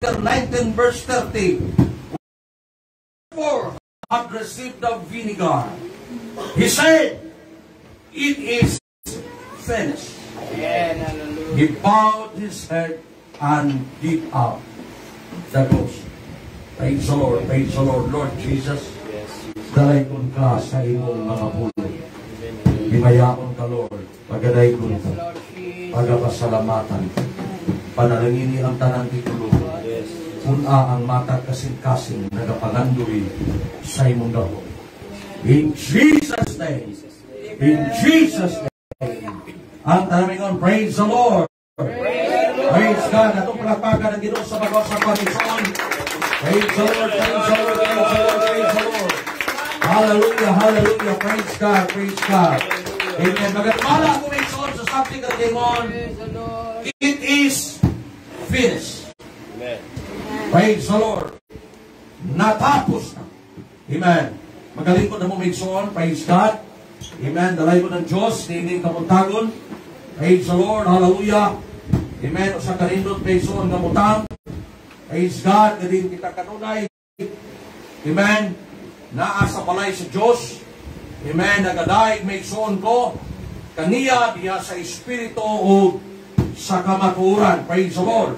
19 verse 30. Wherefore had received the vinegar. He said, it is finished. He bowed his head and gave out the ghost. Praise the Lord, Lord Jesus. Dalaygon ka sa imong mga pulong. Himayakon ka, Lord. Pagadaygon ka. Pagapasalamatan. Panalangini ang tanang titulo. Kuna ang mata kasing-kasing nagapangandoy sa imong daho. In Jesus' name. In Jesus' name. Ang tanaming praise the Lord. Praise God. Atong palakpakan ang Ginoo sa bagaw sa Panginoon. Praise the Lord, praise the Lord, praise the Lord, praise the Lord. Hallelujah, hallelujah. Praise God, praise God. Amen. Magatumala ako may son sa something that came on. It is finished. Amen. Praise the Lord. Natapos na. Amen. Magaling ko na mo may son. Praise God. Amen. Dalay ko ng Diyos. Nining kamuntagon. Praise the Lord. Hallelujah. Amen. O sa karindot may son kamutang. Praise God, na din kita kanunay. Amen. Naa sa balay sa Diyos. Amen. Nagadaig may soon ko. Kaniya diya sa Espiritu o sa kamaturan. Praise the Lord.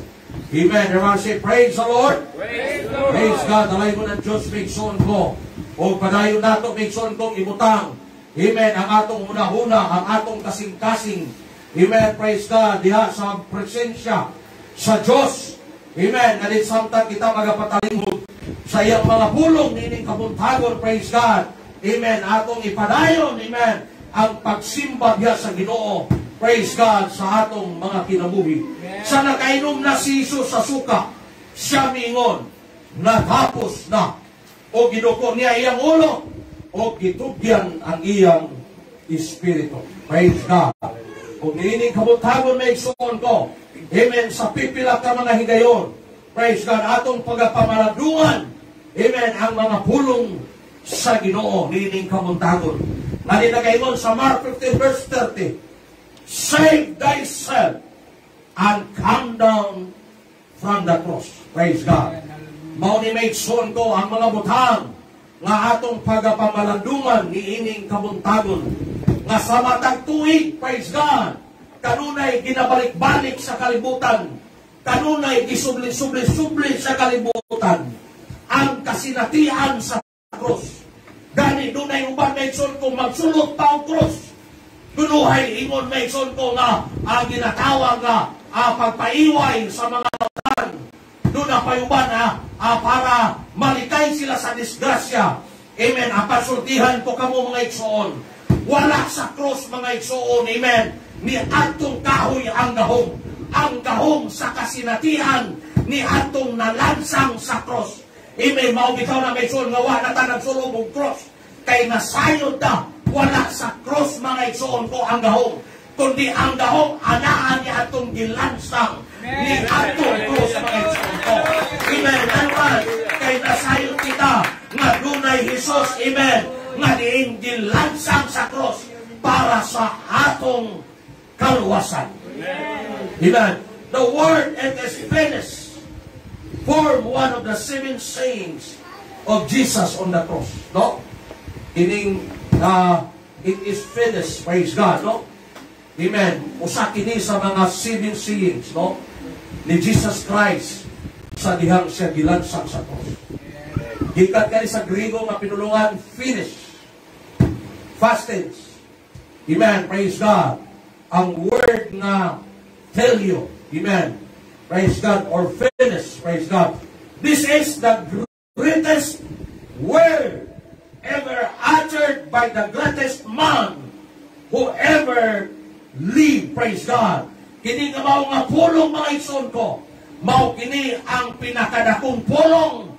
Amen. Everyone say, praise the Lord. Praise the Lord. Praise God. Alay ko ng Diyos may soon ko. O padayon nato may soon kong ibutang. Amen. Ang atong una-una, ang atong kasing-kasing. Amen. Praise God. Diya sa presensya sa Diyos. Amen. Nalit samtang kita magapatalingog sa iyang mga pulong nining kabuntagon. Praise God. Amen. Atong ipadayon. Amen. Ang pagsimba diya sa Ginoo. Praise God sa atong mga kinabuhi. Sa nakainom na si Jesus sa suka, siya mingon, natapos na. O giduko niya iyang ulo, o gitugyan ang iyang Espiritu. Praise God. Kung nining kabuntagon may igsoon ko, amen, sa pipila ka mga higayon. Praise God, atong pagapamaladungan. Amen, ang mga pulong sa Ginoo, nining kamuntagon. Nalinagaygon sa Mark 15 verse 30, save thyself and come down from the cross. Praise God. Mao ni may son ko ang mga butang nga atong pagapamaladungan niining kamuntagon. Nga sa matag tuig, praise God, kanunay ginabalik-balik sa kalibutan. Kanunay gisubli-subli-subli sa kalibutan. Ang kasinatian sa krus. Gani dunay uban may son ko magsulot pa ang krus. Dunuhay ingon may son ko nga ang ginatawag nga pagpaiway sa mga tautan. Doon na payuban para malikay sila sa disgrasya. Amen. Pasultihan ko kamo mga igsoon. Wala sa cross mga igsoon. Amen. Ni atong kahoy ang gahong. Ang gahong sa kasinatian ni atong nalansang sa cross. Amen. Maubitaw na may igsoon nga wala ta nagsulubong cross. Kay nasayod na wala sa cross mga igsoon ko ang gahong. Kundi ang gahong anaan ni atong gilansang ni atong cross mga igsoon ko. Amen. Anuman, kay nasayod kita nga dunay Jesus. Amen. Nga diing gilansang sa cross para sa atong kaluwasan. Amen. The word "it is finished" form one of the 7 sayings of Jesus on the cross. No? Ining it is finished. Praise God. No? Amen. Usa kini sa mga 7 sayings, no, ni Jesus Christ sa dihang siya gilansang sa cross. Gikan kani sa Griego nga pinulungan finish. Past tense. Amen. Praise God. Ang word na telio. Amen. Praise God. Or finish. Praise God. This is the greatest word ever uttered by the greatest man who ever lived. Praise God. Kini nga mao nga pulong mga igsoon ko. Mao kini ang pinakadakong pulong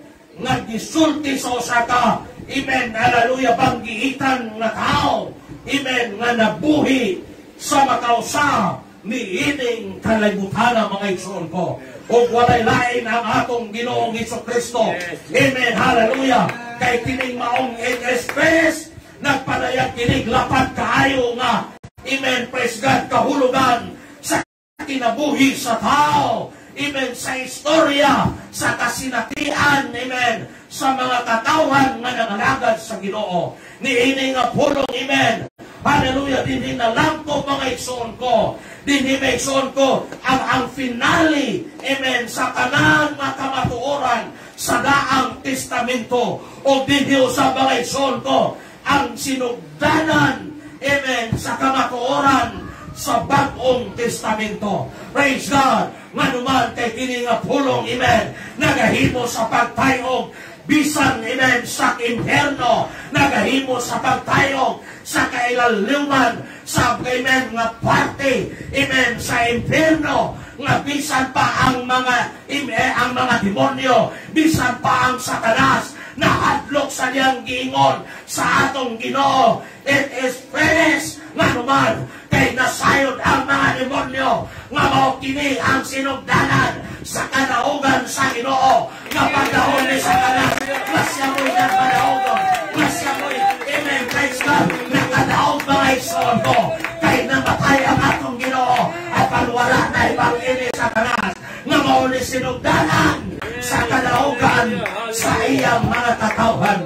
nga gisulti sa usa ka, amen, hallelujah, banggiitan nga tao, amen, nga nabuhi sa makausa ni ining kalibutan mga igsoon ko. O walay lain ang atong Ginoong Jesucristo. Amen, hallelujah. Kay kining maong it is finished, nagpadayag kining lapat kaayo nga, amen, praise God, kahulugan sa kinabuhi sa tao. amen, sa istorya, sa kasinatian, amen, sa mga katawan nga nangalagad sa Ginoo. Niini nga pulong, amen, hallelujah, din na lang ko mga igsoon ko, din igsoon ko, ang finale, amen, sa kanang mga kamatuoran, sa daang testamento, o din sa mga igsoon ko, ang sinugdanan, amen, sa kamatuoran, sa bagong testamento. Praise God! Nga naman kay kini nga pulong, amen, nagahimo sa pagtayog, bisan, amen, sa imherno, nagahimo sa pagtayog, sa kailaluman, sa, amen, nga parte, amen, sa imherno, nga bisan pa ang mga demonyo, bisan pa ang Satanas, nahadlok sa niyang giingon sa atong Ginoo. It is finished. Nga naman, kay nasayod ang mga demonyo, nga mao kini ang sinugdanan sa kadaugan sa Ginoo, nga pagdaon ni Satanas, nga siya mo'y nagkadaugon, nga siya mo'y, amen, praise God, nakadaog mga igsoon ko, kay namatay ang atong Ginoo, at panwala na ibang ini Satanas, nga mao ni sinugdanan sa kadaugan sa iyang mga katawan.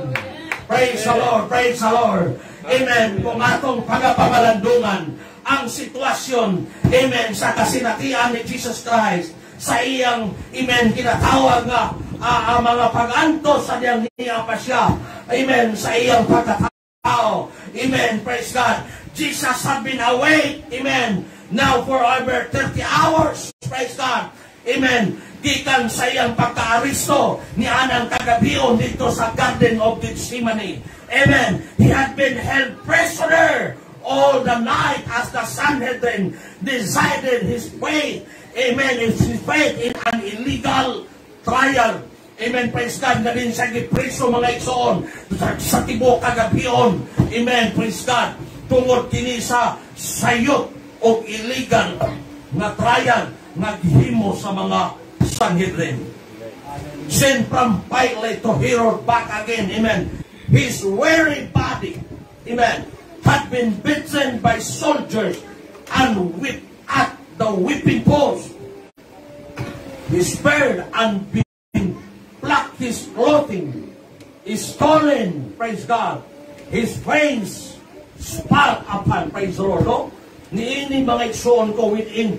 Praise the Lord, praise the Lord. Amen. Kung atong pagapamalandungan ang sitwasyon, amen, sa kasinatian ni Jesus Christ, sa iyang, amen, kinatawag nga mga pag-antos sa niyang pa siya, amen, sa iyang pagkatao, amen, praise God. Jesus had been awake, amen, now for over 30 hours, praise God, amen, gikan sa iyang pagka-aristo ni anang kagabion dito sa Garden of Gethsemane. Amen. He had been held prisoner all the night as the Sanhedrin decided his faith. Amen. His faith in an illegal trial. Amen. Praise God. Na din siya gipreso mga igsoon sa tibuok kagabion. Amen. Praise God. Tungod kini sa sayot o illegal na trial na gihimo sa mga Sanhedrin. Sent from Pilate to Herod back again. Amen. His weary body, amen, had been beaten by soldiers and whipped at the whipping post. He spared and been plucked his clothing, is stolen, praise God. His face spat upon, praise the Lord. No? Niini mga igsoon ko within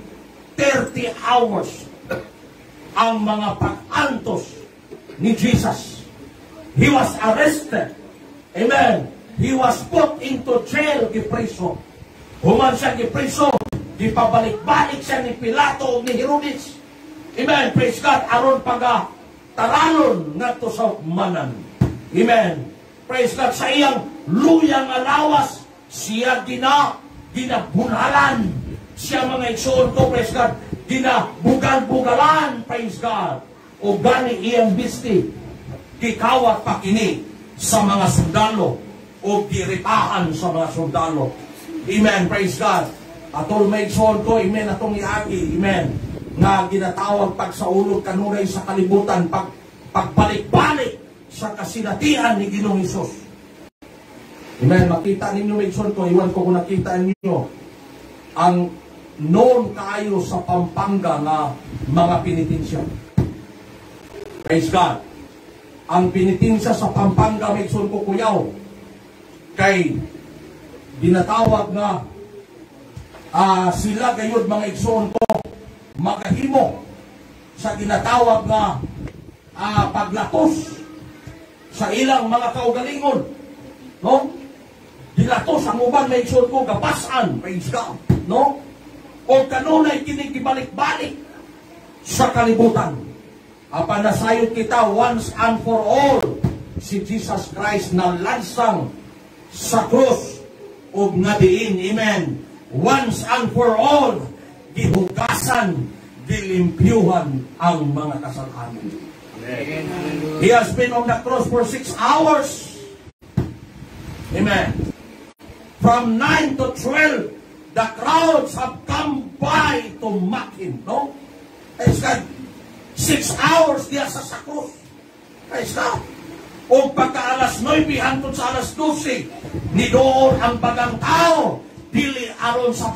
30 hours ang mga pag-antos ni Jesus. He was arrested. Amen. He was put into jail, gipreso. Human siya gipreso, gipabalik-balik siya ni Pilato o ni Herodes. Amen. Praise God. Aron pag-taralon nga to sa manan. Amen. Praise God. Sa iyang luyang alawas, siya ginabunalan. Siya mga igsoon ko, praise God, ginabugal-bugalan, praise God. O gani iyang bisti, gikawat pa kini sa mga sundalo o giripahan sa mga sundalo. Amen, praise God. Atol may igsoon ko, amen, atong iagi, amen, nga ginatawag pagsaulog kanunay sa kalibutan, pagbalik-balik sa kasinatian ni Ginoong Hesus. Amen, makita ninyo may igsoon ko, iwan ko kung nakita ninyo ang noon kaayo sa Pampanga nga mga penitensya. Praise God. Ang penitensya sa Pampanga may igsoon ko kuyaw kay ginatawag nga sila gayud mga igsoon ko magahimo sa ginatawag nga paglatos sa ilang mga kaugalingon, no? Dilatos ang uban may igsoon ko gapasan, praise God, no? O kanunay kini gibalik-balik sa kalibutan. Apan nasayod kita once and for all si Jesus Christ na lansang sa krus ug nga diin, amen, once and for all gihugasan, gilimpyuhan ang mga kasalanan. He has been on the cross for 6 hours. Amen. From 9 to 12, the crowds have come by to mock him, no? Praise God. 6 hours diya sa krus. Praise God. O pagka alas 9 hangtod sa alas 12, ni doon ang bagang tao, dili aron sa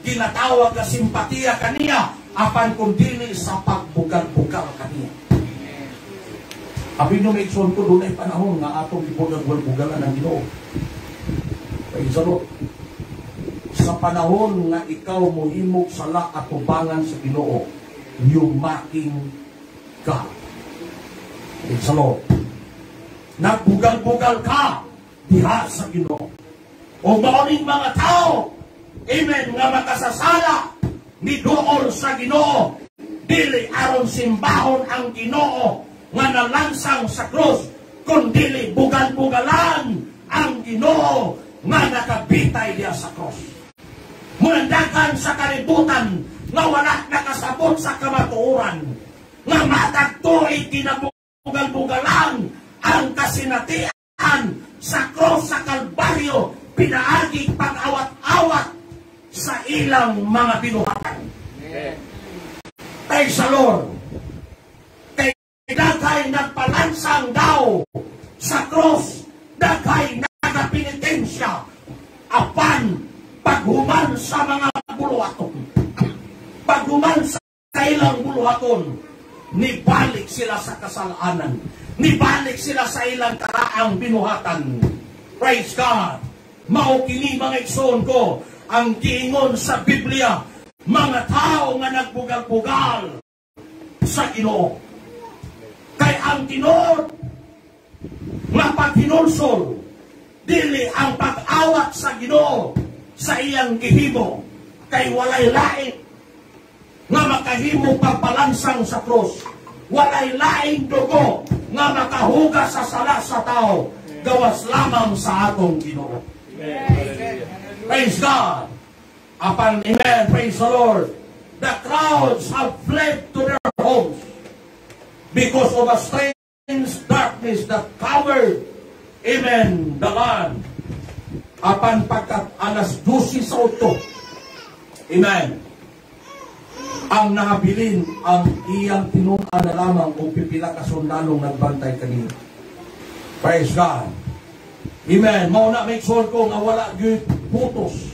ginatawag na simpatiya kaniya, apan kung dili sa pagbugal-bugal kaniya. Abi nyo may ikson ko, doon ay panahon nga atong ibugal-bugalan ng Ginoo. Praise the Lord. Sa panahon nga ikaw mohimog sala at tubangan sa Ginoo, yumaking ka. Praise the Lord. Nagbugal-bugal ka diha sa Ginoo. O maoning mga tao, amen, nga makasasala ni dool sa Ginoo, dili aron simbahon ang Ginoo nga nalansang sa krus, kundi bugal-bugalan ang Ginoo nga nakabitay diya sa krus. Munandagan sa kalibutan nga wala nakasabot sa kamatuoran, nga matagtuoy kinabugal-bugalan ang kasinatian sa krus sa Kalbaryo, pinaagi pag-awat-awat sa ilang mga binuhatan. Praise the Lord. Kay daghay nagpalansang daw sa krus, daghay nagapinitensya apan paghuman sa mga buluhaton. Paghuman sa ilang buluhaton, nibalik sila sa kasalanan. Nibalik sila sa ilang karaang binuhatan. Praise God. Mao kini mga igsoon ko, ang giingon sa Biblia, mga tao nga nagbugal-bugal sa Ginoo. Kay ang tinuod nga paghinulsol, dili ang pag-awat sa Ginoo sa iyang gihimo, kay walay lain nga makahimo pagpalansang sa krus. Walay laing dugo nga makahugas sa sala sa tao, gawas lamang sa atong Ginoo. Praise God. Apan, amen, praise the Lord. The crowds have fled to their homes because of a strange darkness that covered, amen, the land. Apan pagkat alas 12 sa uto, amen, ang nahabilin ang iyang tinuan na lamang o pipila ka sundalong nagbantay kanina. Praise God. Amen. Mauna make sure ko nga wala gyud photos,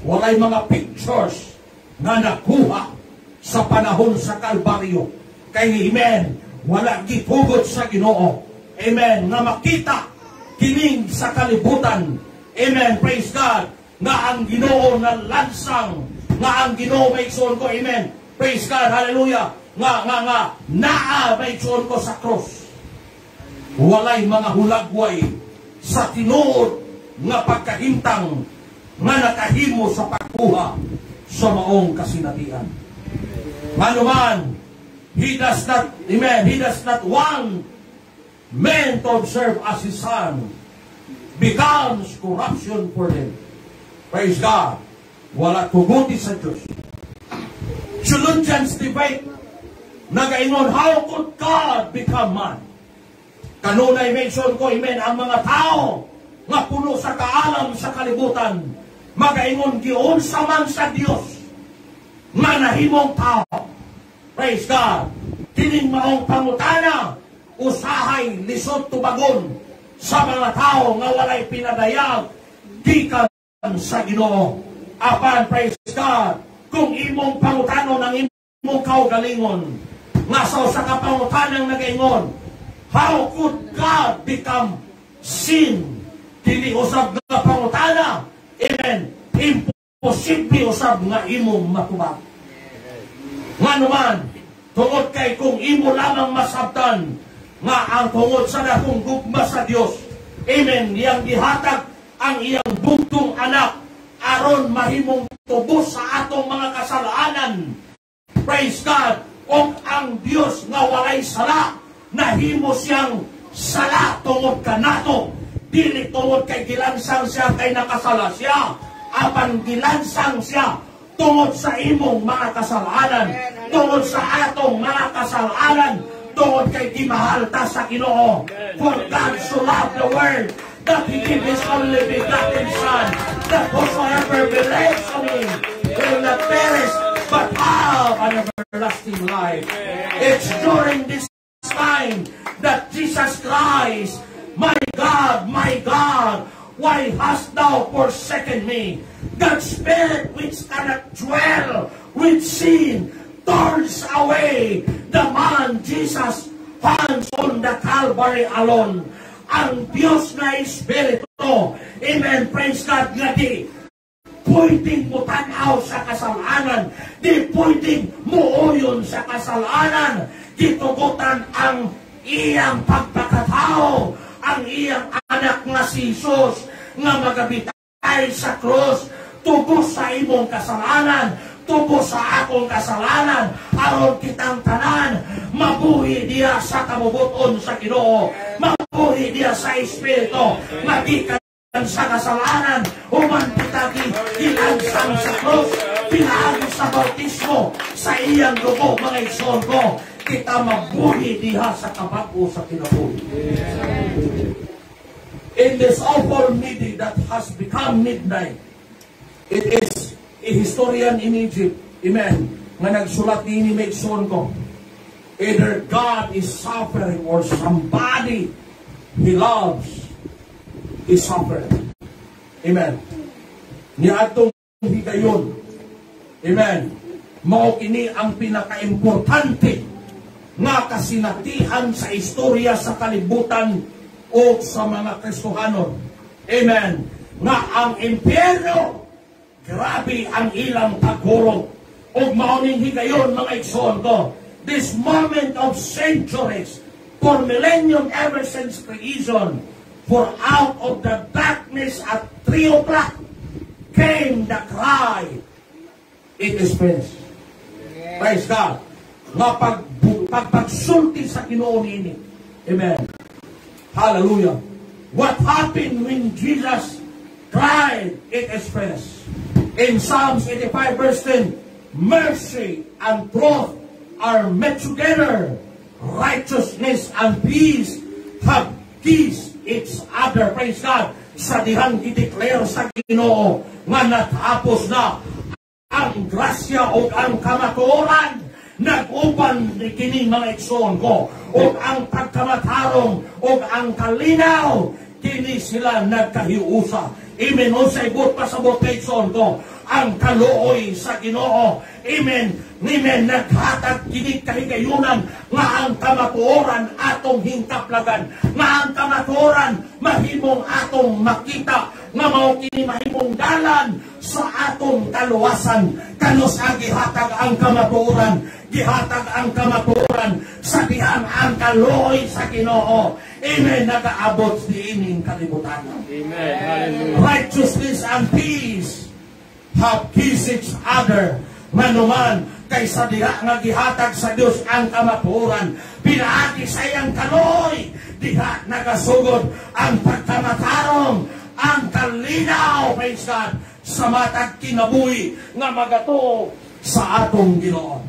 walay mga pictures na nakuha sa panahon sa Kalbaryo. Kay amen, wala gitugot sa Ginoo. Amen. Nga makita kining sa kalibutan. Amen. Praise God. Nga ang Ginoo na lansang, nga ang Ginoo make sure ko. Amen. Praise God. Hallelujah. Nga naa make sure ko sa cross. Walay mga hulagway sa tinuod nga pagkahintang nga nakahimo sa pagkuha sa maong kasinatian. Manuman, he does not, amen, he does not want men to observe as his son becomes corruption for them. Praise God. Wala tuguti sa Diyos. Thessalonians debate nagaingon, how could God become man? Kanunay mention ko, amen, ang mga tao nga puno sa kaalam sa kalibutan, magaingon giunsa man sa Dios nga nahimong tao. Praise God. Kining maong pangutana, usahay lisod tubagon sa mga tao nga walay pinadayag gikan sa Ginoo. Apan, praise God, kung imong pangutano ng imong kaugalingon, nga sa usa ka pangutanang nagaingon, how could God become sin? Dili usab nga pangutana. Amen. Imposible usab nga imong matubag. Nga naman, tungod kay kung imo lamang masabtan nga ang tungod sa dakong gugma sa Dios. Amen. Iyang gihatag ang iyang bugtong anak aron mahimong tubos sa atong mga kasalanan. Praise God. O ang Dios nga walay sala, nahimo siyang sala tungod kanato. Dili tungod kay gilansang siya kay nakasala siya, apan gilansang siya tungod sa imong mga kasalanan, tungod sa atong mga kasalanan, tungod kay gimahal ta sa Ginoo. For God so loved the world that He gave His only begotten Son, that whosoever believes on Him will not perish but have an everlasting life. It's during this time that Jesus Christ, my God, why hast thou forsaken me? God's Spirit which cannot dwell with sin turns away the man Jesus hangs on the Calvary alone. Ang Diyos na Espiritu, amen, praise God, nga di pwedeng mo tanaw sa kasalanan, di pwedeng muuyon sa kasalanan, gitugutan ang iyang pagpakatao, ang iyang anak nga si Jesus, nga magabitay sa krus, tubos sa imong kasalanan, tubos sa akong kasalanan, aron kitang tanan, mabuhi diya sa kamubuton sa Ginoo, mabuhi diya sa Espiritu, magikan sa kasalanan, human kitagi, gilansang sa krus, pinaagi sa bautismo, sa iyang dugo, mga igsoon ko, kita mabuhi diha sa kabago sa kinabuhi. In this awful midday that has become midnight, it is a historian in Egypt, amen, nga nagsulat ni Mason ko, either God is suffering or somebody he loves is suffering. Amen. Niadtong higayon, amen, mao kini ang pinaka-importante nga kasinatihan sa istorya sa kalibutan o sa mga Kristohanon. Amen. Nga ang impyerno, grabe ang ilang pagkurong. O mauning higayon, mga igsoon ko, this moment of centuries, for millennium ever since creation, for out of the darkness at 3 o'clock came the cry, it is finished. Praise God. Nga pagsulti sa Ginoo nini. Amen. Hallelujah. What happened when Jesus cried, it is finished? In Psalms 85 verse 10, mercy and truth are met together. Righteousness and peace have kissed each other. Praise God. Sa dihang i-declare sa Ginoo nga natapos na ang grasya o ang kamatuoran, nag-uban ni kini mga igsoon ko, o ang pagkamatarong o ang kalinaw, kini sila nagkahiusa. Amen. O sa ibot pasabot kay igsoon ko, ang kaluoy sa Ginoo. Amen. Amen. Naghatag kini kahigayunan nga ang kamatuoran atong hingkaplagan, nga ang kamatuoran mahimong atong makita, nga mao kini mahimong dalan sa atong kaluwasan. Kanos ang gihatag ang kamatuoran, gihatag ang kamatuoran sa dihang ang kaluoy sa Ginoo. Amen. Nagaabot diining kalibutan. Amen. Hallelujah. Righteousness and peace have kissed each other. Manuman kaysa diha nga gihatag sa Dios ang kamatuoran, pinaagi sa iyang kaloy, diha nagasugod ang pagkamatarong, ang kalinaw, praise God, sa matag kinabuhi nga magato sa atong Ginoo.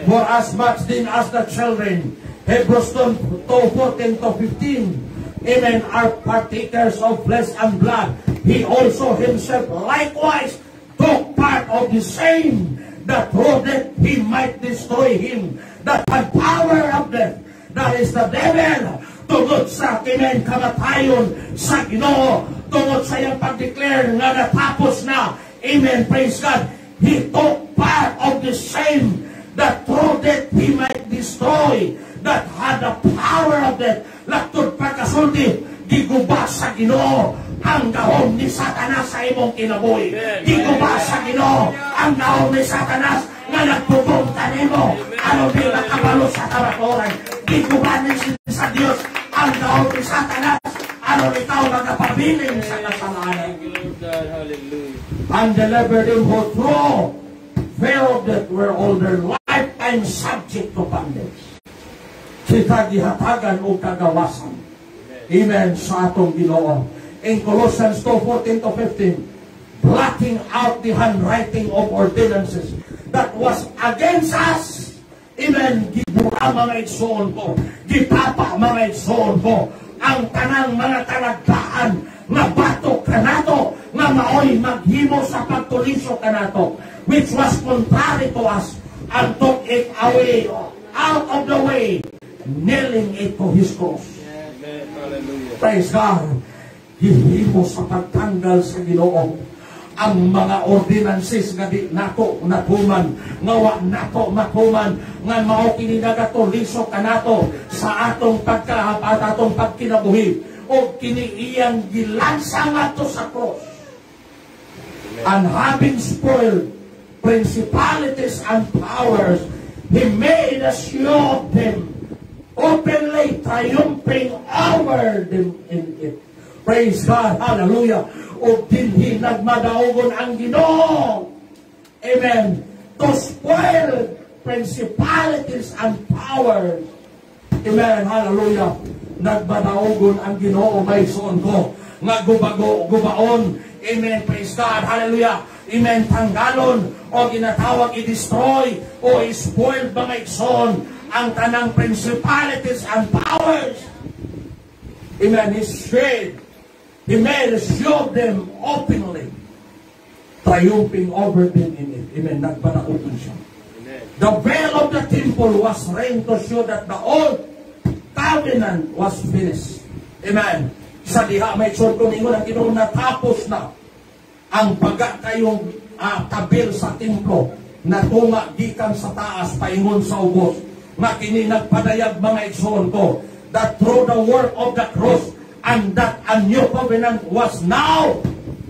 For as much then as the children, Hebrews 2:14 to 15, amen, are partakers of flesh and blood, he also himself likewise took part of the same, that through death he might destroy him that had power of death, that is the devil. Tungod sa amen kamatayon sa Ginoo, tungod sa iyang pag-declare nga natapos na, amen, praise God, he took part of the same, that through death he might destroy that had the power of death. Laktod pagkasulti, gigubas sa Ginoo ang gahom ni Satanas sa imong kinabuhi. Gigubas sa Ginoo ang gahom ni Satanas nga nagpupungta nimo, ano di nakabalo sa kamatuoran. Giguban ni sa Dios ang gahom ni Satanas, ano ikaw nagapabiling sa kasalanan. And delivered him who through fear of death were all their lifetime subject to bondage. Kita gihatagan o kagawasan. Amen sa atong Ginoo. In Colossians 2:14 to 15, blotting out the handwriting of ordinances that was against us. Amen. Gibura mga igsoon ko, gipapa mga igsoon ko, ang tanang mga talagdaan nga batok kanato, nga maoy maghimo sa pagtuliso kanato, which was contrary to us, and took it away, out of the way, nailing it to his cross. Praise God. Hihimo sa pagtanggal sa Ginoo ang mga ordinances nga di nato natuman, nga wa nato matuman, nga mao kini nagatulisok kanato sa atong pagkahapat, atong pagkinabuhi, o kini iyang gilansa ngadto sa cross. And having spoiled principalities and powers, He made a show of them, openly triumphing over them in it. Praise God, hallelujah. O dinhi nagmadaogon ang Ginoo, amen, to spoil principalities and powers, amen, hallelujah. Nagmadaogon ang Ginoo, may son ko, nga gubaon, amen, praise God, hallelujah, amen, tanggalon, o ginatawag i-destroy, o i-spoil mga igsoon, ang tanang principalities and powers, amen, He made a show of them openly, triumphing over them in it. Amen. Nagpanaopen siya. The veil of the temple was rent to show that the old covenant was finished. Amen. Sa diha may sod ko ningon ang Ginoo natapos na ang pagkayong tabil sa templo na tunga gikan sa taas paingon sa ubos. Nga kini nagpadayag mga igsoon ko that through the work of the cross, and that a new covenant was now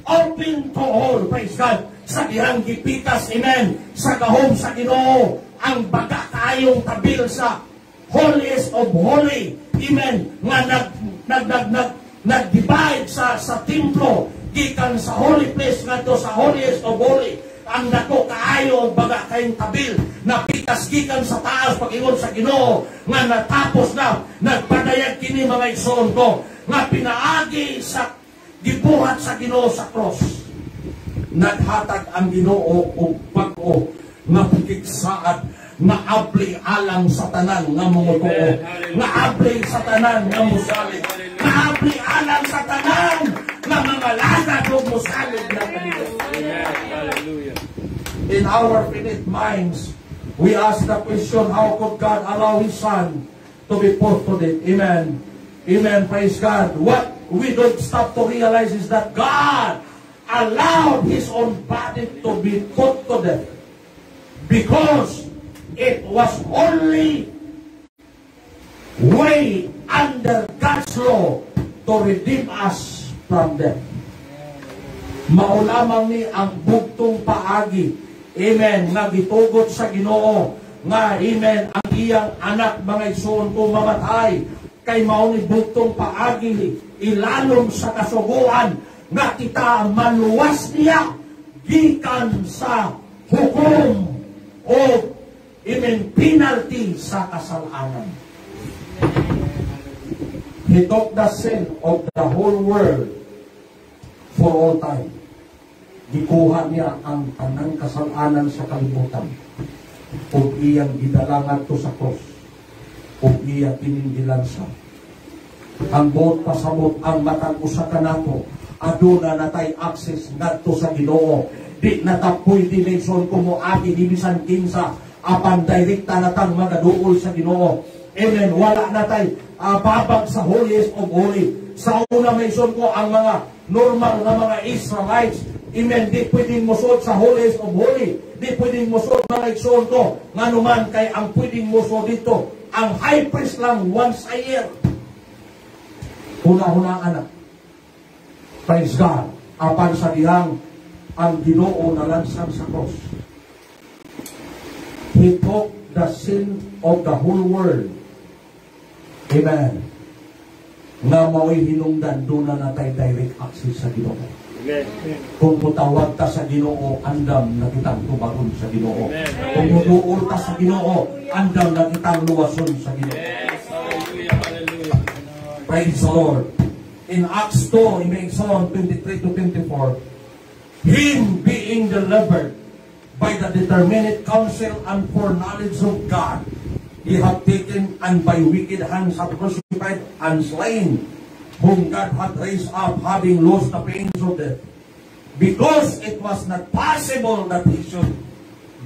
open to all. Praise God. Sa dihang gipitas, amen, sa gahom sa Ginoo, ang baga kayong tabil sa holiest of holy, amen, nga nag-divide sa templo, gikan sa holy place nga to sa holiest of holy, ang nato kaayo baga kayong tabil na pitas gikan sa taas pag-ingon sa Ginoo nga natapos na, nagpadayag kini mga igsoon ko nga pinaagi sa gibuhat sa Ginoo sa cross. Naghatag ang Ginoo og bag-o nga pagkigsaad nga abli alang sa tanan nga mumutuo, nga abli sa tanan nga musalig, nga abli alang sa tanan nga mga lagad o musalig na kanila. Hallelujah. In our finite minds, we ask the question, how could God allow His Son to be put to death? Amen. Amen. Praise God. What we don't stop to realize is that God allowed His own body to be put to death because it was only way under God's law to redeem us from death. Maulamang ni ang bugtong paagi, amen, nga gitugot sa Ginoo, nga, amen, ang iyang anak mga igsoon kung mamatay, kay mao ni bugtong paagi, ilalom sa kasuguan, nga kita maluwas niya, gikan sa hukom, o, amen, penalty sa kasalanan. He took the sin of the whole world for all time. Gikuha niya ang tanang kasalanan sa kalibutan. O iyang gidalangan to sa cross. O iya pinindilansa. Ang buot pasabot ang matang usa kanato. Aduna natay access ngadto sa Ginoo. Di natapoy dimension kumo agi di bisan kinsa apan direkta natang magaduol sa Ginoo. Amen. Wala natay babag sa holiest of holy. Sa una mention ko ang mga normal na mga Israelites, amen, di pwedeng musod sa holiest of holy, di pwedeng musod mga igsoon ko, nga naman kay ang pwedeng musod dito, ang high priest lang once a year. Huna-hunaan na. Praise God. Apan sa dihang ang Ginoo na lansang sa cross. He took the sin of the whole world. Amen. Nga mao'y hinungdan, doon na natay direct access sa Ginoo. Amen. Kung mutawag ta sa Ginoo, andam na kitang tubaron sa Ginoo. Kung muduol ta sa Ginoo, andam na kitang luwason sa Ginoo. Yes. Hallelujah, hallelujah. Praise the Lord. In Acts 2, in Psalm 23 to 24, Him being delivered by the determinate counsel and foreknowledge of God, He have taken and by wicked hands have crucified and slain, whom God hath raised up, having lost the pains of death, because it was not possible that He should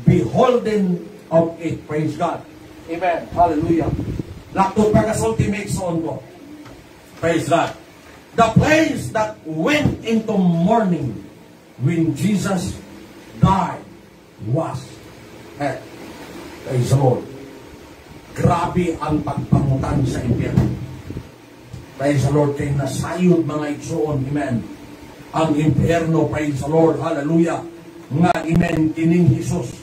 be holden of it. Praise God. Amen. Hallelujah. Lakto pagkasulti makes on ko. Praise God. The place that went into mourning when Jesus died was hell. Praise the Lord. Grabe ang pagpangutan sa impyerno. Praise the Lord. Kaya nasayod mga igsoon. Amen. Ang impyerno. Praise the Lord. Hallelujah. Nga, amen, kining Jesus.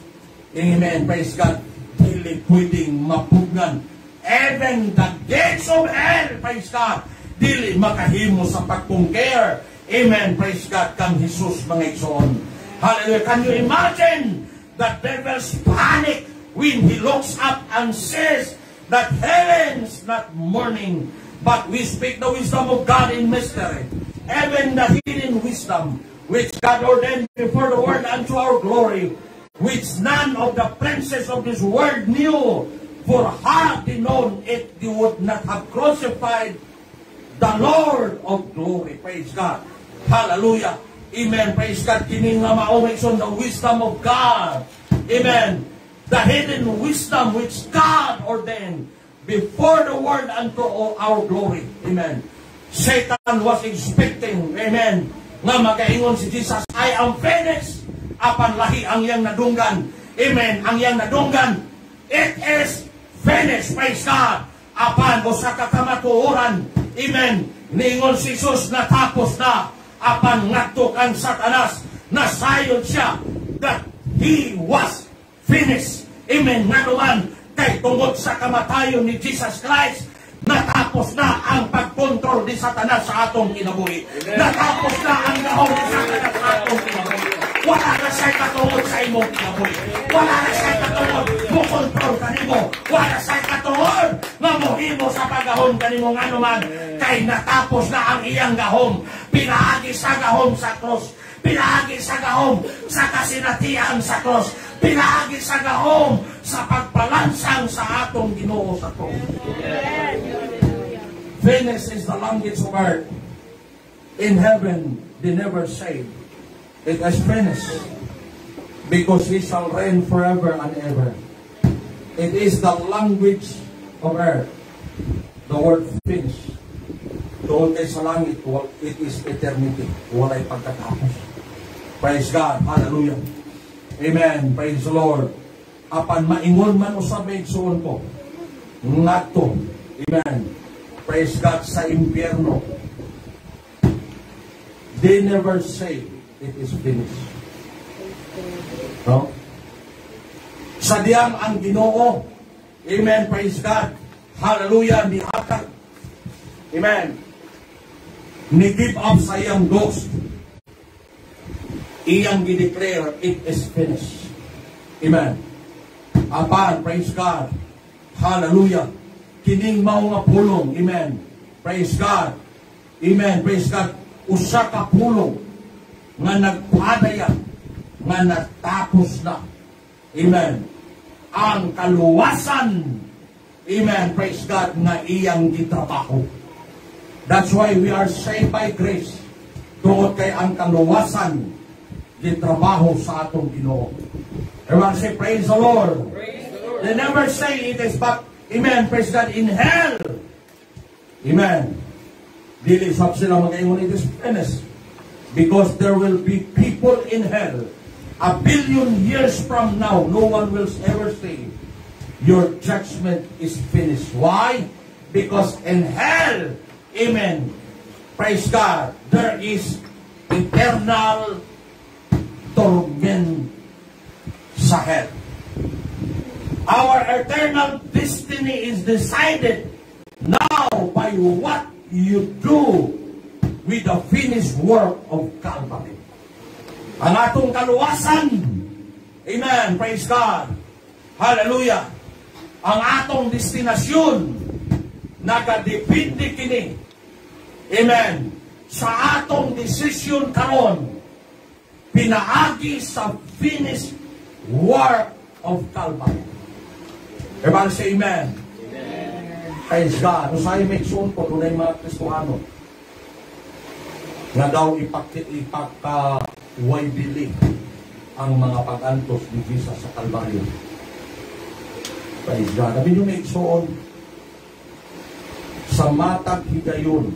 Amen. Praise God. Dili pwedeng mapugnan. Even the gates of hell, praise God, dili makahimo sa pagkungker. Amen. Praise God. Kang Jesus mga igsoon. Hallelujah. Can you imagine the devil's panic when he looks up and says that heaven's not mourning, but we speak the wisdom of God in mystery, even the hidden wisdom which God ordained before the world unto our glory, which none of the princes of this world knew, for had they known it, they would not have crucified the Lord of glory. Praise God. Hallelujah. Amen. Praise God. Kining nga maumikson the wisdom of God. Amen. The hidden wisdom which God ordained before the world unto our glory. Amen. Satan was expecting, amen, nga magaingon si Jesus, I am finished. Apan lahi ang iyang nadunggan. Amen. Ang iyang nadunggan, it is finished. Praise God. Apan usa ka kamatuoran. Amen. Niingon si Jesus na tapos na. Apan ngadto kang Satanas, nasayod siya that he was finished. Amen. Nga naman, kay tungod sa kamatayon ni Jesus Christ, natapos na ang pagkontrol ni Satanas sa atong kinabuhi. Natapos na ang gahom ni Satanas sa atong kinabuhi. Wala na siya'y katungod sa imong kinabuhi. Wala na siya'y katungod mukontrol kanimo. Wala siya'y katungod na mohimo sa pagahom kanimo nga naman. Kay natapos na ang iyang gahom. Pinaagi sa gahom sa cross. Pinaagi sa gahom sa kasinatian sa cross. Pinaagi sa gahom sa pagpalansang sa atong Ginoo sa cross. Venus is the language of earth. In heaven, they never say it is finished, because he shall reign forever and ever. It is the language of earth. The word finish. Doon kay sa langit, it is eternity. Walay pagkatapos. Praise God. Hallelujah. Amen. Praise the Lord. Apan maingon man usab igsoon ko. Ngadto. Amen. Praise God sa impyerno. They never say it is finished. No? Sa diyang ang Ginoo. Amen. Praise God. Hallelujah. Ni hatag. Amen. Ni give up sa iyang ghost. Iyang gideclare, it is finished. Amen. Apan, praise God. Hallelujah. Kining mao nga pulong. Amen. Praise God. Amen. Praise God. Usa ka pulong nga nagpadaya nga natapos na. Amen. Ang kaluwasan. Amen. Praise God. Nga iyang gitrabaho. That's why we are saved by grace. Tungod kay ang kaluwasan gitrabaho sa atong Ginoo. Everyone say, praise the Lord. Praise the Lord. They never say it is but, amen, praise God, in hell. Amen. Dili sab sila mag-ingon it is finished. Because there will be people in hell. 1 billion years from now, no one will ever say, your judgment is finished. Why? Because in hell, amen, praise God, there is eternal torment sa hell. Our eternal destiny is decided now by what you do with the finished work of Calvary. Ang atong kaluwasan, amen, praise God, hallelujah, ang atong destinasyon, nagadepende kini, amen, sa atong desisyon karon, pinaagi sa finished work of Calvary. Everybody say amen. Amen. Praise God. Usay may iksun po tunay mga Kristohano nga daw ipagka-way bili ang mga pag-antos ni Jesus sa Kalbaryo. Praise God. Sabi nyo may iksun sa matag higayon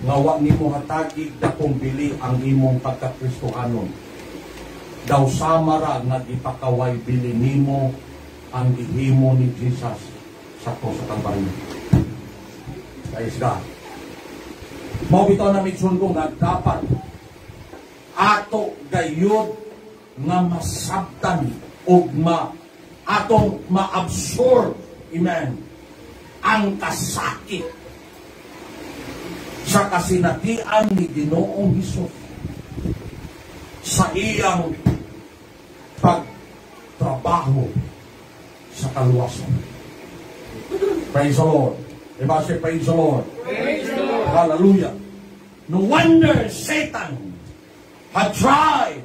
nga wa nimo hatagig dakong bili ang imong pagkakristohanon. Daw samara nga ipakaway bili nimo ang gihimo ni Jesus sa cross sa Kalbaryo. Praise God. Mao bitaw na mitsun ko nga dapat ato gayud nga masabtan o atong ma-absorb, amen, ang kasakit sa kasinatian ni Ginoong Hesus sa iyang pagtrabaho sa kaluwasan. Praise the Lord. Diba siya, praise the Lord. Praise the Lord. Hallelujah. No wonder Satan had tried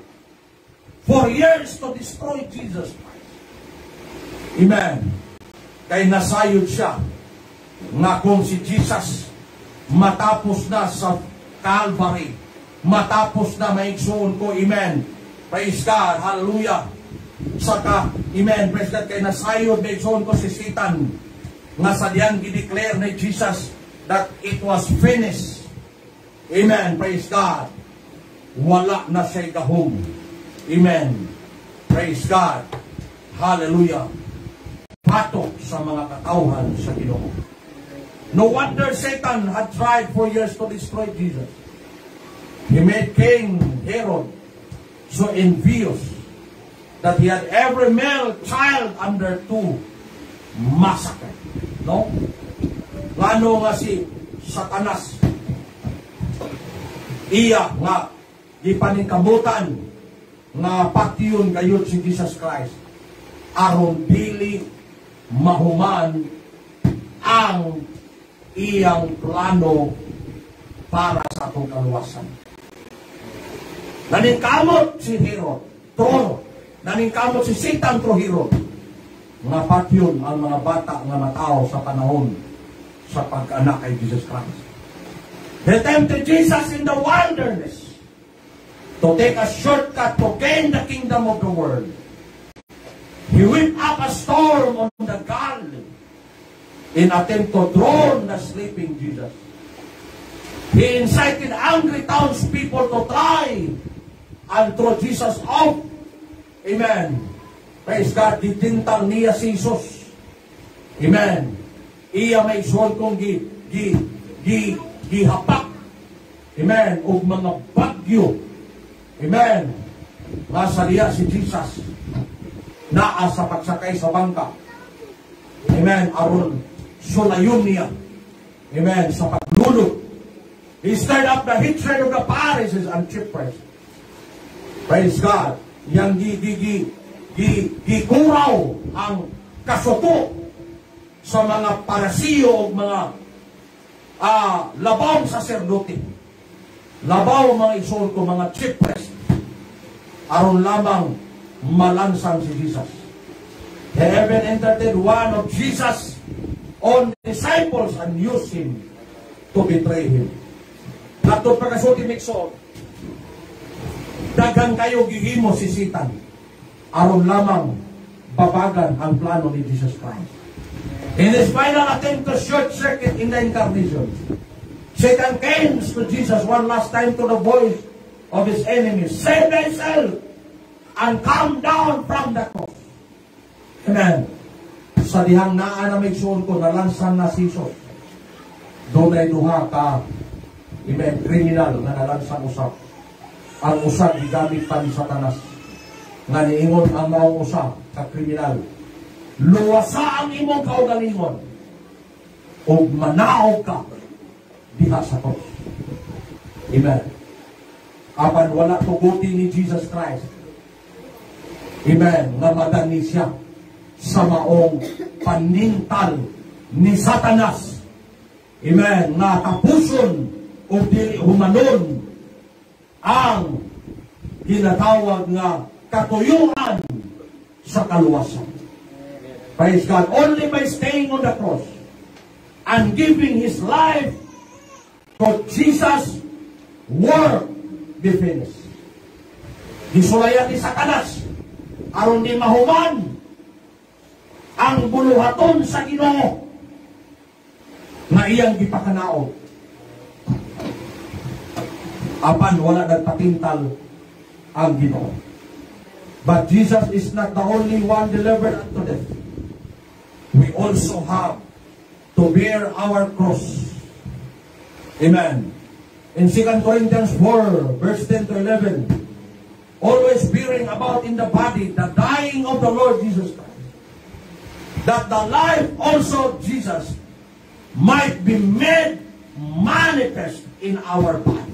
for years to destroy Jesus Christ. Amen. Kaya nasayod siya nga kung si Jesus matapos na sa Calvary, matapos na maigsoon ko, amen. Praise God, hallelujah. Saka, amen, praise God, kaya nasayod maigsoon ko si Satan nga sa diyan gideclare ni Jesus that it was finished. Amen, praise God. Wala na siya gahom. Amen. Praise God. Hallelujah. Patok sa mga katauhan sa Ginoo. No wonder Satan had tried for years to destroy Jesus. He made King Herod so envious that he had every male child under to massacre. No? Lano nga si Satanas, iya nga gipaningkamutan nga patyon gayud si Jesus Christ aron dili mahuman ang iyang plano para sa atong kaluwasan. Naningkamot si Herod, trono. Naningkamot si Satan tro Herod. Nga patyon ang mga bata nga matao sa panahon sa pag-anak kay Jesus Christ. They tempted Jesus in the wilderness to take a shortcut to gain the kingdom of the world. He whipped up a storm on the Galilee in attempt to drown the sleeping Jesus. He incited angry townspeople to try and throw Jesus off. Amen. Praise God. Ditintal niya si Jesus. Amen. Iya may isuon kong gihapak. Amen. O mga bagyo. Amen. Nasa diya si Jesus. Naa sa pagsakay sa bangka. Amen. Aron sulayon niya. Amen. Sa paglulog. He stirred up the hatred of the Pharisees and Chippers. Praise God. Yang gikuraw ang kasuko sa mga parasiyo o mga labaw saserdote. Labaw mga isol ko, mga Chippers. Aron lamang malansang si Jesus. They even entertained one of Jesus' own disciples and used him to betray him. Nato pagkasulti mikso, dagang kayo gihimo si Satan aron lamang babagan ang plano ni Jesus Christ. In his final attempt to short circuit in the incarnation, Satan came to Jesus one last time to the voice of his enemies, "Save thyself and come down from the cross." Amen. Sa dihang naa na may suon ko, nalansan na si Jesus. Doon ay duha ka, amen, kriminal na nalansan usap. Ang usap gigamit pa ni Satanas. Nga niingon ang maong usap ka kriminal. Luwasa ang imong kaugalingon o manaog ka diha sa cross. Amen. Apan wala tuguti ni Jesus Christ. Amen. Nga madani siya sa maong panintal ni Satanas. Amen. Nga tapuson o dili humanon ang ginatawag nga katuyuan sa kaluwasan. Praise God. Only by staying on the cross and giving His life for Jesus' work be finished. Gisulayan ni Satanas aron di mahuman ang buluhaton sa Ginoo nga iyang gipakanaog. Apan wala nagpatintal ang Ginoo. But Jesus is not the only one delivered unto death. We also have to bear our cross. Amen. In 2 Corinthians 4, verse 10 to 11, always bearing about in the body the dying of the Lord Jesus Christ, that the life also of Jesus might be made manifest in our body.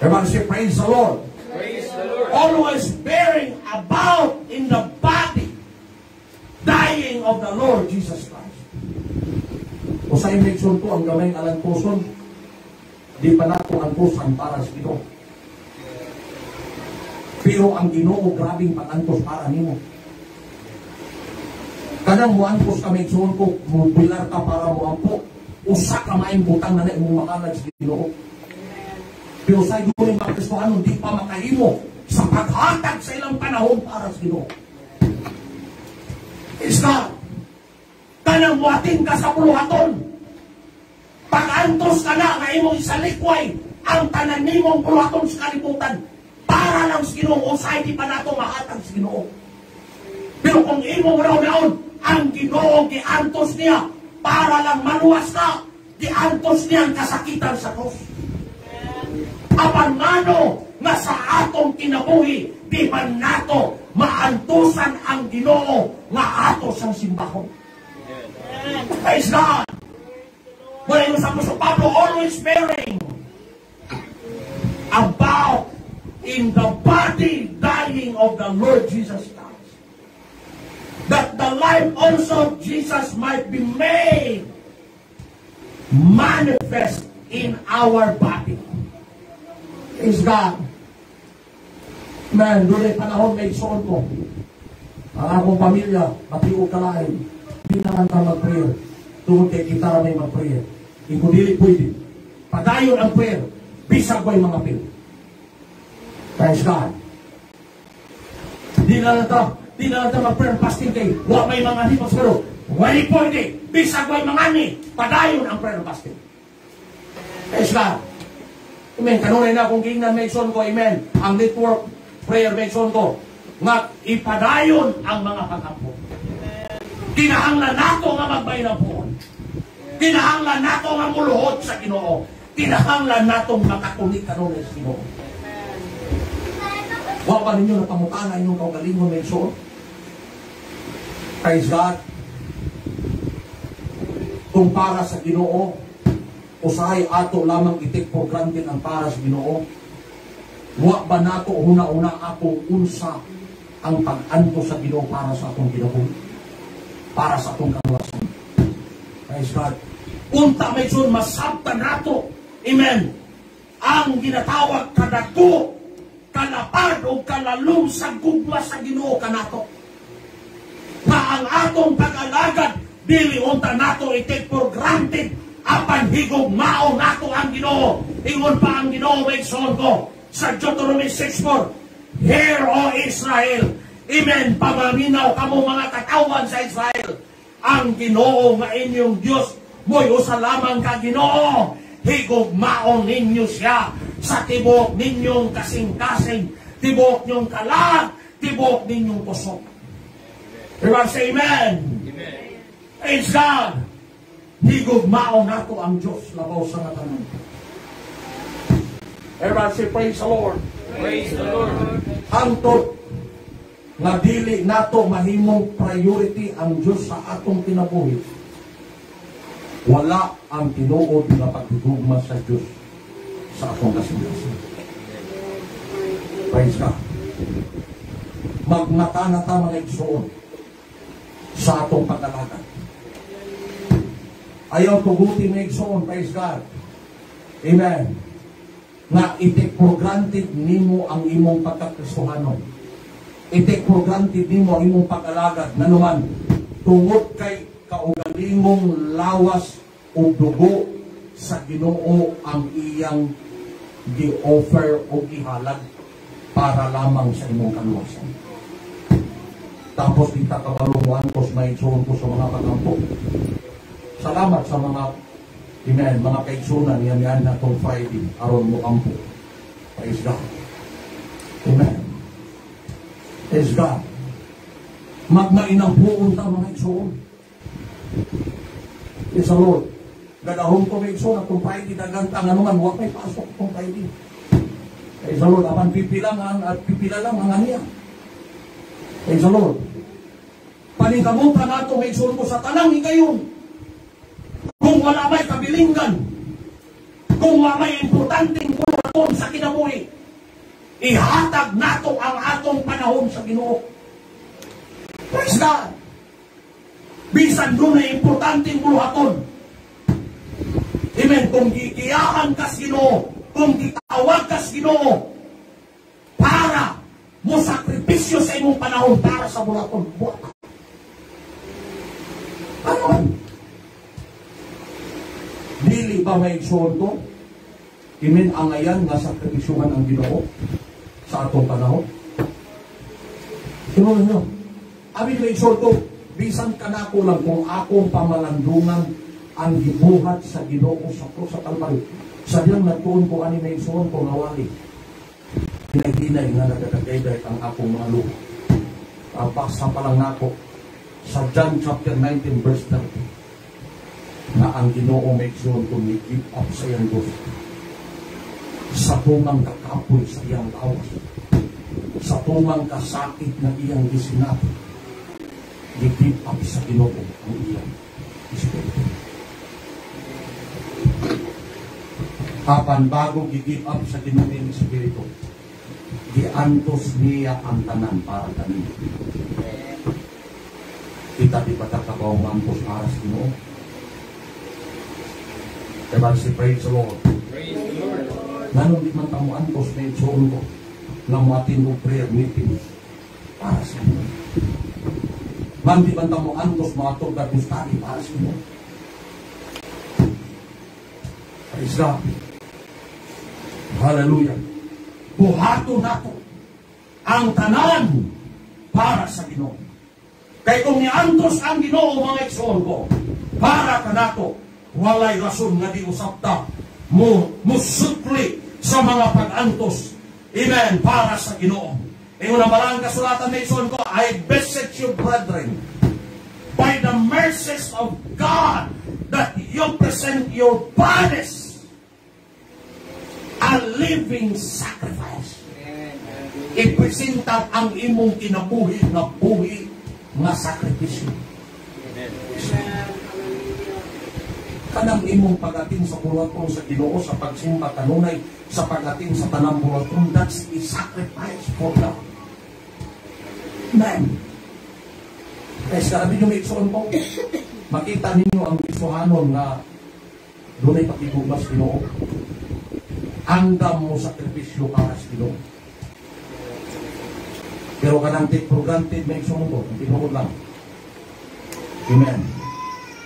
Everybody say, praise the Lord. Praise the Lord. Always bearing about in the body dying of the Lord Jesus Christ. O sa imekson ko, ang gamay alang puson, di pa na ko ang pusan para sa Ginoo. Pero ang Ginoo, grabing pag-antos para nimo. Kadang mo antos ka mekson ko, mubilar ka para mo ampo, usa ka maing butang na na imong makalag sa Ginoo. Pero sa iyong mga Kristohano, di pa makahimo sa paghatag sa ilang panahon para sa Ginoo. Is God, kanang muating ka sa puluhaton, pag-antos ka na, nga imong isalikway, ang tanan nimong puluhaton sa kalibutan, para lang sa Ginoo, o sa hindi pa nato mahatag sa Ginoo. Pero kung imong raw-raon, ang Ginoo, giantos niya, para lang maluwas ka, giantos niya ang kasakitan sa krus. Apan ngano nga sa atong kinabuhi, di man nato maantusan ang Ginoo nga ato sang simbahon. Praise God. Mula yung sa Apostol Pablo, always bearing about in the body dying of the Lord Jesus Christ, that the life also of Jesus might be made manifest in our body. Praise God. Man, doon ay panahon may soon ko. Ang akong pamilya, matiog kalain. Hindi naman ka mag-prayer. Tungkol kay kita may mag-prayer. Kung dili pwede. Padayon ang prayer. Bisag ko yung mga pil. Praise God. Di na natin mag-prayer fasting kay wa may mga hipos pero wali pwede. Bisag ko yung mga ni. Padayon ang prayer fasting. Praise God. Amen. Kanunay na kung kingnan mention ko, amen. Ang network prayer mention ko, nga ipadayon ang mga pag-ampo. Kinahanglan nato nga magbay ng puon. Kinahanglan nato nga muluhod sa Ginoo. Kinahanglan nato makakunik kanunay sa Ginoo. Wa pa ninyo napamutangan inyong kaugalingon mention. Praise God. Kung para sa Ginoo, usahay ato lamang itik for granted ang para sa Ginoo. Wa ba nato una-una atong unsa ang pag-anto sa Ginoo para sa atong kinabuhi, para sa atong kaluwasan. Praise God. Unta may sun masabtan nato, amen, ang ginatawag kadako, kalapad o kalalum sa gugma sa Ginoo kanato. Nga ang atong pag-alagad dili unta nato i-take for granted. Apan higog mao nato ang Ginoo. Ingon pa ang Ginoo may son ko sa Deuteronomy 6:4. Hear, O Israel. Amen. Pamaminaw kamo mga katawan sa Israel. Ang Ginoo nga inyong Dios mo'y usa lamang ka Ginoo. Higog mao ninyo siya sa tibok ninyong kasing-kasing, tibok ninyong kalag, tibok ninyong puso. Everybody say amen. Amen. Praise God. Higugmao nato ang Diyos labaw sa ngatanan. Everybody say praise the Lord. Praise the Lord. Hangtod nga dili nato mahimong priority ang Diyos sa atong kinabuhi, wala ang tinuod nga paghigugma sa Diyos sa atong kasing-kasing. Praise God. Magmata na ta mga igsoon sa atong pag-alagad. Ayaw tugutin na igsoon, praise God. Amen. Nga i-take for granted nimo ang imong pagkakristohano. I-take for granted nimo ang imong pag-alagad na naman tungod kay kaugalingong lawas o dugo sa Ginoo ang iyang gi-offer o gihalag para lamang sa imong kaluwasan. Tapos kita kabalungan ko sa may igsoon ko sa mga pagampo. Salamat sa mga amen, mga kaigsunan yan na itong Friday aron mo ampo. Praise God. Amen. Praise God. Magmainang buon ta mga igsoon. Praise the Lord. Gadahong ko mga igsoon at kung paigi dagantang anuman, huwag may pasok kung paigi. Praise the Lord. Apan pipilangan at pipilalang ang aniya. Praise the Lord. Paningkamutan nato mga igsoon ko sa tanang ikayon. Kung wala may kabilingan, kung wala may importanteng kulaton sa kinabuhi, ihatag nato ang atong panahon sa Ginoo. Praise God. Bisan doon na importanteng kulaton. Amen. Kung gigiyahan ka sa Ginoo, kung gitawag ka sa Ginoo, para mo sakripisyo sa imong panahon para sa bulaton, buhat. Ano? Dili ba may igsoon to? Imin angayan nga sakripisyuhan ang Ginoo sa atong panahon. Sino nyo? Abi may igsoon to, bisan kanako lang kung akong pamalandungan ang gibuhat sa Ginoo sa krus sa Kalbaryo. Sadyang natuon ko ani may igsoon ko nawali. Hinay-hinay nga nagkakagayday ang akong mga luha. Basa pa lang nako sa John chapter 19 verse 30. Na ang Ginoo may igsoon kung i-give up sa iyang gusto. Sa tumang kakapoy sa iyang lawas. Sa tumang kasakit na iyang gisinabi. I-give up sa Ginoo ang iyang Espiritu. Apan bago i-give up sa Ginoo ang Espiritu, giantos niya ang tanan para kanina. Kita di patakabaw mampos aras Ginoo. Diba si praise the Lord. Praise the Lord. Ganun di man tamo antos na itsoon ko na matin mo prayer meeting para sa inyo. Man di man tamo antos matog na study para sa inyo. Praise God. Hallelujah. Buhato nato ang tanan para sa Ginoo. Kaya kung niantos ang Ginoo mga igsoon ko para kanato, walay rason nga di usap ta musukli sa mga pag-antos. Amen. Para sa Ginoo. Ingon ang balang kasulatan na igsoon ko, I beseech you, brethren, by the mercies of God, that you present your bodies a living sacrifice. Ipresenta ang imong kinabuhi na buhi na sakripisyo. Kanang imong pagating sa bulaton sa Ginoo, sa pagsimba kanunay, sa pagating sa tanang bulaton, that's a sacrifice for God. Amen. Kaya sa sabi nyo may igsoon po, makita ninyo ang igsohanon na doon ay pakitubas Ginoo. Andam mo sakripisyo para sa Ginoo. Pero kanang take for granted may igsoon po, tinuod lang. Amen.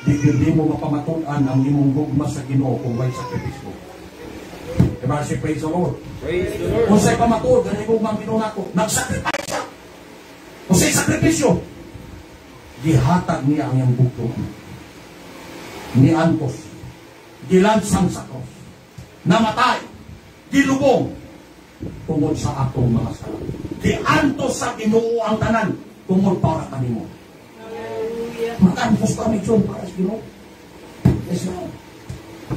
Di mo mapamatuan ang imong gugma sa Ginoo kung may sakripisyo. Diba si praise the Lord? Praise the Lord. Kung sa'y pamatuan, ganun yung gugma ang Ginoo nako, nagsakripay siya. Kung sa'y sakripisyo, gihatag niya ang iyang bugtuan. Ni antos, gilansang sa cross, namatay, gilubong, tungod sa atong mga sala. Giantos sa Ginoo ang tanan, tungod para kanimo. Makantos kami son para sa Ginoo. Yes, Lord.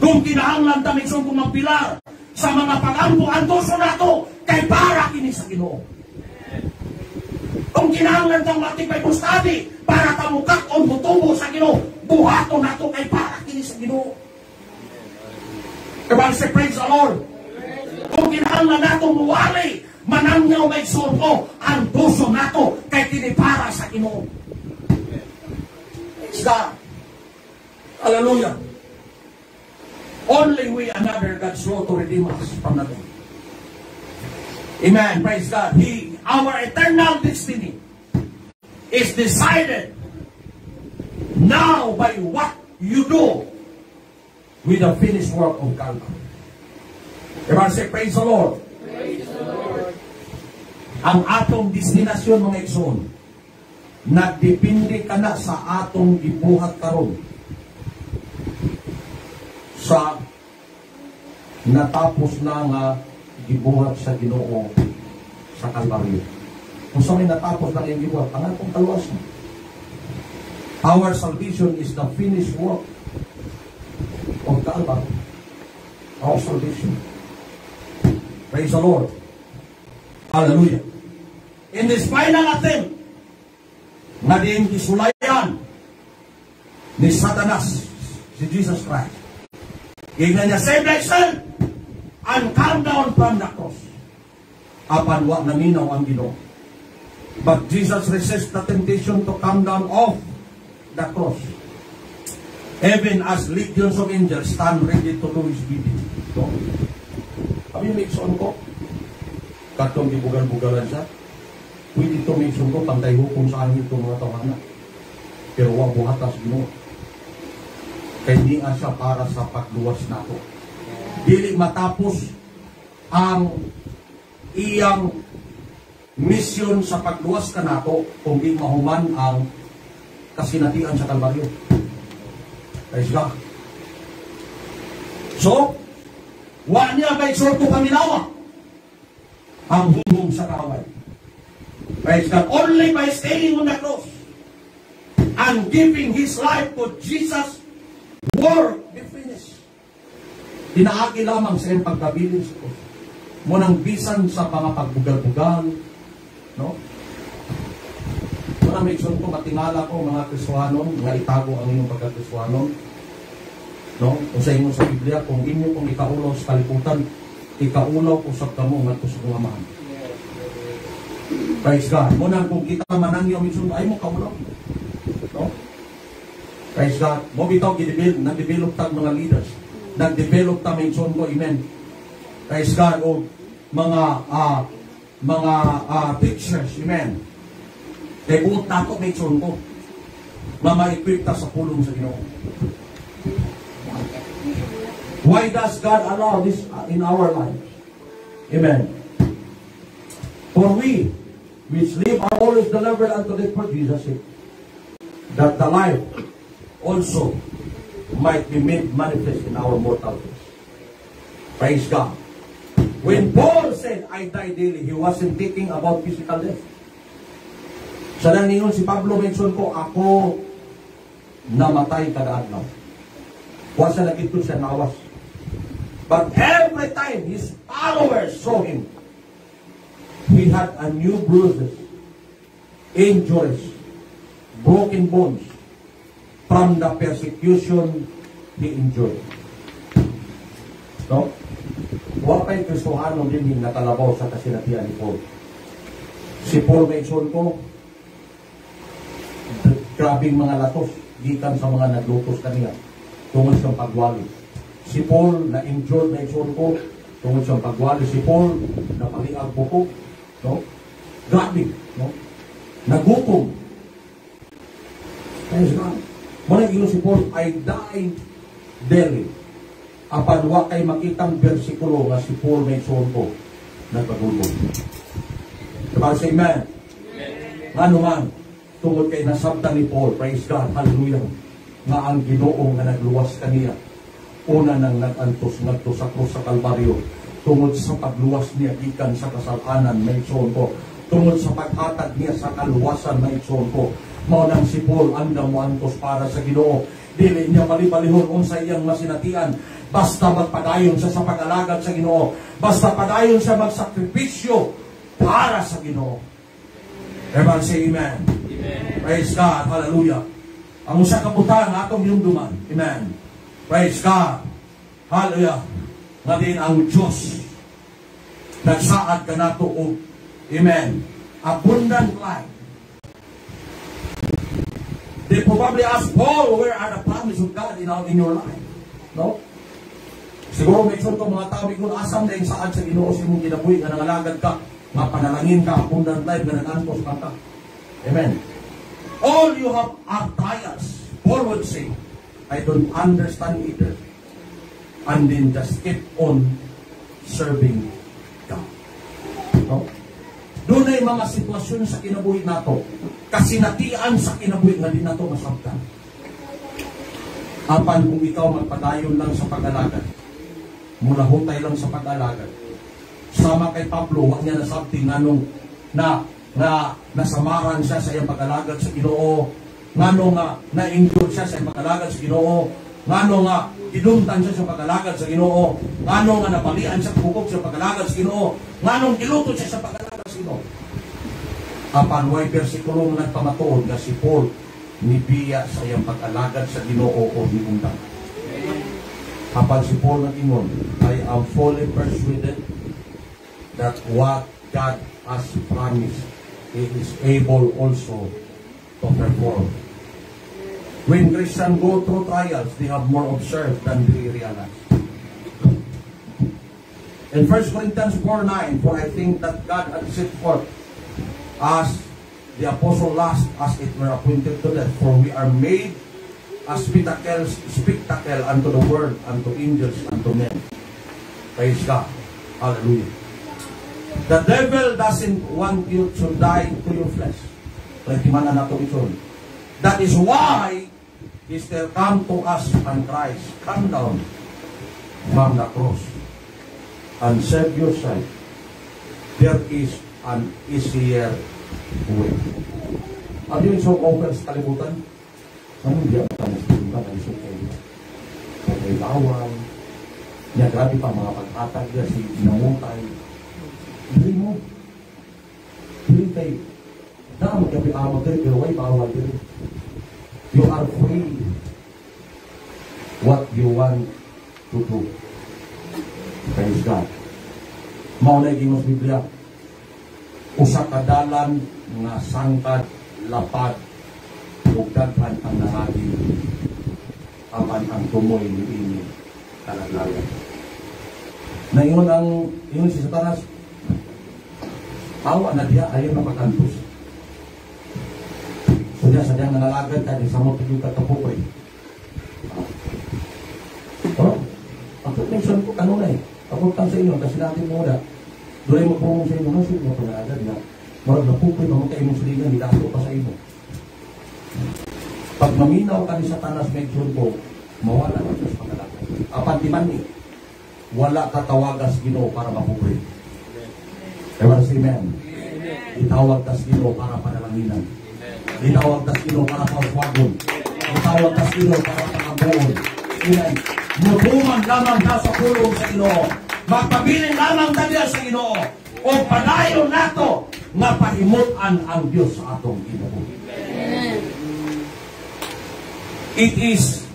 Kung kinahanglan kami son kung magpilar sa mga pagampo-antoso nato, kay para kini sa Ginoo. Kung kinahanglan kang matipay study para kamukak o mutubo sa Ginoo, buhato nato kay para kini sa Ginoo. Kaya say praise the Lord. Kung kinahanglan nato muwali, manangyaw may son ko, ang puso nato kay kini para sa Ginoo. God. Hallelujah. Only we another God's law to redeem us from the death. Amen. Praise God. Our eternal destiny is decided now by what you do with the finished work of Calvary. Everyone say, praise the Lord. Praise the Lord. Ang atong destinasyon mga igsoon, nagdepende ka na sa atong gibuhat karon sa natapos na nga gibuhat sa Ginoo sa Kalbaryo. Kung sa may natapos na yung gibuhat, ang atong kaluwas mo. Our salvation is the finished work of Calvary. Our salvation. Praise the Lord. Hallelujah. In this final attempt na din isulayan ni Satanas si Jesus Christ, ignan niya, save thyself and come down from the cross. Apan wa naminaw ang Ginoo. But Jesus resists the temptation to come down off the cross, even as legions of angels stand ready to do His bidding. So, kami mixon ko, katong dibugal-bugalan siya, pwede ito mixon ko, pantay hukom sa amin itong mga tawanan. Pero wag buhatas Ginoo. Kaya hindi nga siya para sa pagluwas nato. Dili matapos ang iyang mission sa pagluwas ka nato kung di mahuman ang kasinatian sa Kalbaryo. Praise God. So, wa niya ba isorto paminawa ang hungong sa kaaway. Praise God. Only by staying on the cross and giving His life to Jesus, work be finished. Dinaagi lamang sa iyong pagkabilin sa cross. Munang bisan sa mga pagbugal-bugal, no? May ko matingala ko mga Kristohanon, nga itago ang inyong pagka-Kristohanon, no? Kung sa inyo sa Biblia, kung inyo kung ikaulaw sa kaliputan, ikaulaw usap ka mo nga sa mga mahal. Praise God. Muna kung kita manangyo minsan ay mo kaulaw, no? Praise God. Mo bitaw nag-develop tag mga leaders, nag-develop ta minsan ko, amen. Praise God. O mga teachers, amen. Kaya buot na ako, may tsun ko. Mama-equip ta sa pulong sa Ginoo. Why does God allow this in our lives? Amen. For we, which live are always delivered unto death for Jesus' sake, that the life also might be made manifest in our mortal flesh. Praise God. When Paul said, I die daily, he wasn't thinking about physical death. Sa lang ningon si Pablo, mention ko, ako namatay kada adlaw. Huwag siya nakito siya nawas. But every time his followers saw him, he had a new bruises, injuries, broken bones from the persecution he enjoyed. No? Huwag pa'y Kristohano din yung nakalabaw sa kasinatian ni Paul. Si Paul mention ko, grabing mga latos gikan sa mga naglutos kaniya tungod siyang pagwali. Si Paul na injured na ison ko tungod siyang pagwali. Si Paul na paliag buko, no? Grabe, no? Nagutom. Praise God. Muna ilo si Paul, I died daily. Apan wa kay makitang bersikulo nga si Paul na ison ko nagpagulong. Diba sa amen? Nga naman, tungod kay nasabtan ni Paul, praise God, hallelujah, nga ang Ginoo nga nagluwas kaniya, una nang nag-antos ngadto sa krus sa Kalbaryo, tungod sa pagluwas niya gikan sa kasalanan, may igsoon ko, tungod sa paghatag niya sa kaluwasan, may igsoon ko, mao nang si Paul andam mo antos para sa Ginoo, dili niya bali-balihon unsa iyang masinatian, basta magpadayon siya sa pag-alagad sa Ginoo, basta padayon siya magsakripisyo para sa Ginoo. Everyone say amen. Praise God. Hallelujah. Ang usa ka butang atong yumduman. Amen. Praise God. Hallelujah. Nga din ang Diyos nagsaad ka nato og amen, abundant life. They probably ask Paul, where are the promises of God in your life? No? Siguro may sure ko mga tao ikon asam na yung saad sa Ginoo sa imong kinabuhi nga nangalagad ka, nga panalangin ka, abundant life nga nag-antos ka. Amen. All you have are trials. Paul would say, I don't understand either. And then just keep on serving God. No? Doon ay mga sitwasyon sa kinabuhi nato, kasinatian sa kinabuhi nga di nato masabtan. Apan kung ikaw magpadayon lang sa pag-alagad, mulahutay lang sa pag-alagad, Sama kay Pablo, wag niya nasabti nganong na nasamaran siya sa iyang pag-alagad sa Ginoo, nganong nga na-endure siya sa iyang pag-alagad sa Ginoo, nganong nga gidumtan siya sa pag-alagad sa Ginoo, nganong nga nabalian siya kubok sa pag-alagad sa Ginoo, nganong giluto siya sa pag-alagad sa Ginoo. Apan way bersikulo nga nagpamatuod nga si Paul nibiya sa iyang pag-alagad sa Ginoo o niundang. Apan si Paul nag-ingon, I am fully persuaded that what God has promised, He is able also to perform. When Christians go through trials, they have more observed than they realize. In 1 Corinthians 4:9, for I think that God had set forth as the apostle last as it were appointed to death, for we are made a spectacle unto the world, unto angels, unto men. Praise God. Hallelujah. The devil doesn't want you to die to your flesh. That is why he still come to us and Christ, come down from the cross and save your sight. There is an easier way. Ano yung isang offer sa kalibutan? Anong diya matanis-tunta na isang kayo? Kaya bawal. Niya grabe pa mga pag-atag niya si namutay. Hindi mo. Hindi kayo. Dahil magkabi-awag kayo, pero way bawal kayo. You are free. What you want to do. Praise God. Maunay gimos Biblia. Usa kadalan nga sangkad, lapad, ug daghan ang nangagi. Apan ang tumoy ni kalaglagan. Naingon si Satanas, awa na diya, ayaw na pagkantos. So diya, sadyang nangalagad ka, sa mo tigil katapukoy. Ang mention ko, kanunay, kaputang sa inyo, kasi natin muna, doon mo pumong sa inyo, masin mo pangalagad na, marag na pupoy, mamatay mong silingan, nilaso pa sa inyo. Pag maminaw ka ni Satanas, mention ko, mawala na sa pangalagad. Apan di man ni, wala katawagas Ginoo para mapupoy. Ewan si Amen. Itawag tas Ginoo para panalanginan. Itawag tas Ginoo para pagwagon. Itawag tas Ginoo para pangabuon. Inay, mutuman lamang na sa pulong sa Ginoo. Magpabiling lamang na diya sa Ginoo. O padayon nato nga pahimutan ang Dios sa atong Ginoo. It is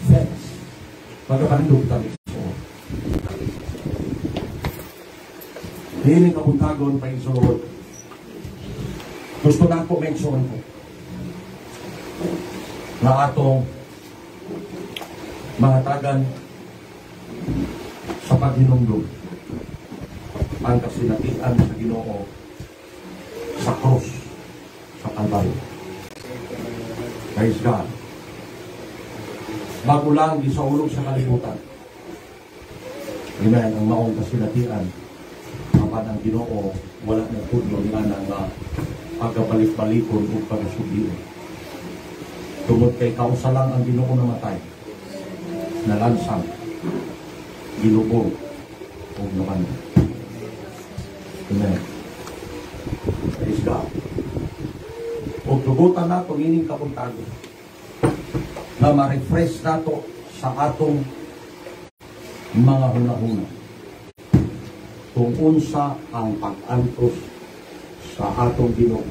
faith. Pagkapanindog kami. Hiling kabuntagon pa isulod. Gusto na po mention ko na atong mga tagan sa paghinumdum ang kasinatian sa Ginoo sa krus sa Kalbaryo. Praise God. Bago lang gisaulog sa kalibutan. Amen. Ang maong kasinatian apan ang Ginoo wala na tudlo nga nga pagabalik-balikon o pagasubion. Tungod kay kausa lang ang Ginoo namatay, nalansang, gilubog, o naman. Amen. Praise God. O tugutan na itong ining kapuntago na ma-refresh na ito sa atong mga hunahuna. Kung unsa ang pag-antos sa atong Ginoo